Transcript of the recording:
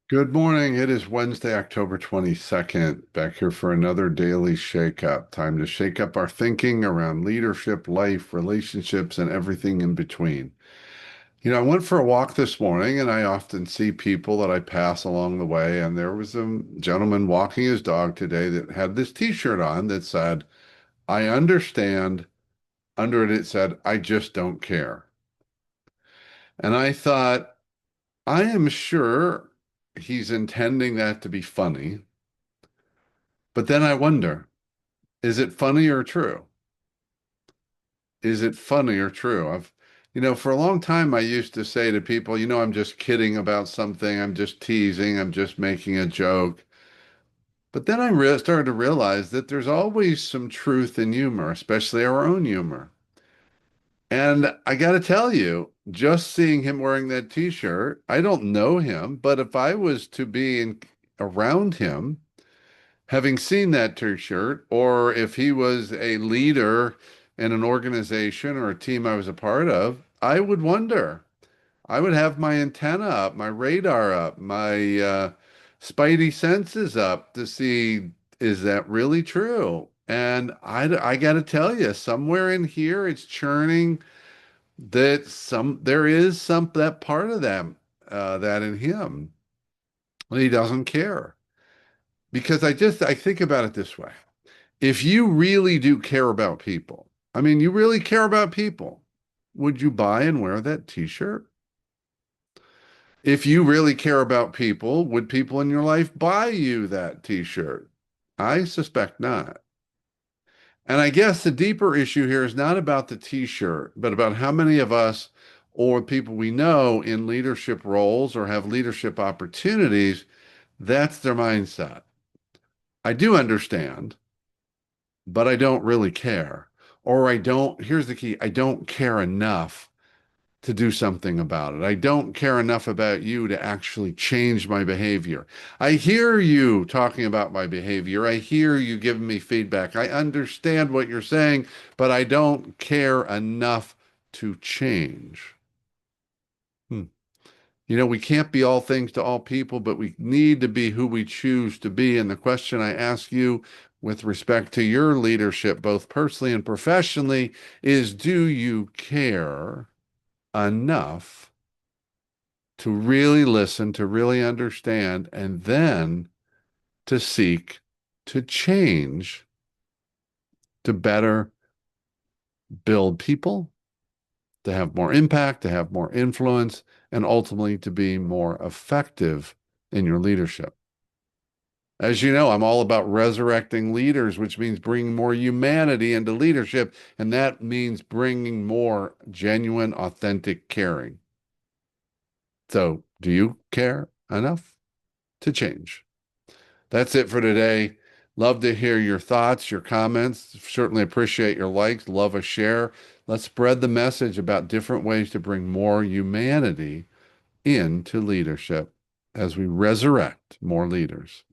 Good morning. It is Wednesday, October 22nd. Back here for another daily shake-up. Time to shake up our thinking around leadership, life, relationships, and everything in between. I went for a walk this morning and I often see people that I pass along the way. And there was a gentleman walking his dog today that had this t-shirt on that said, I understand. Under it, it said, I just don't care. And I thought, I am sure he's intending that to be funny. But then I wonder, is it funny or true? Is it funny or true? For a long time, I used to say to people, I'm just kidding about something. I'm just teasing. I'm just making a joke. But then I started to realize that there's always some truth in humor, especially our own humor. And I got to tell you, just seeing him wearing that t-shirt, I don't know him, but if I was to be around him, having seen that t-shirt, or if he was a leader in an organization or a team I was a part of, I would wonder. I would have my antenna up, my radar up, my spidey senses up to see, is that really true? And I got to tell you, somewhere in here, it's churning that there is that part of them, that in him, he doesn't care. Because I think about it this way. If you really do care about people, I mean, you really care about people, would you buy and wear that t-shirt? If you really care about people, would people in your life buy you that t-shirt? I suspect not. And I guess the deeper issue here is not about the t-shirt, but about how many of us or people we know in leadership roles or have leadership opportunities, that's their mindset. I do understand, but I don't really care. Or here's the key, I don't care enough to do something about it. I don't care enough about you to actually change my behavior. I hear you talking about my behavior. I hear you giving me feedback. I understand what you're saying, but I don't care enough to change. Hmm. We can't be all things to all people, but we need to be who we choose to be. And the question I ask you with respect to your leadership, both personally and professionally, is do you care enough to really listen, to really understand, and then to seek to change to better build people, to have more impact, to have more influence, and ultimately to be more effective in your leadership? As you know, I'm all about resurrecting leaders, which means bringing more humanity into leadership. And that means bringing more genuine, authentic caring. So, do you care enough to change? That's it for today. Love to hear your thoughts, your comments. Certainly appreciate your likes. Love a share. Let's spread the message about different ways to bring more humanity into leadership as we resurrect more leaders.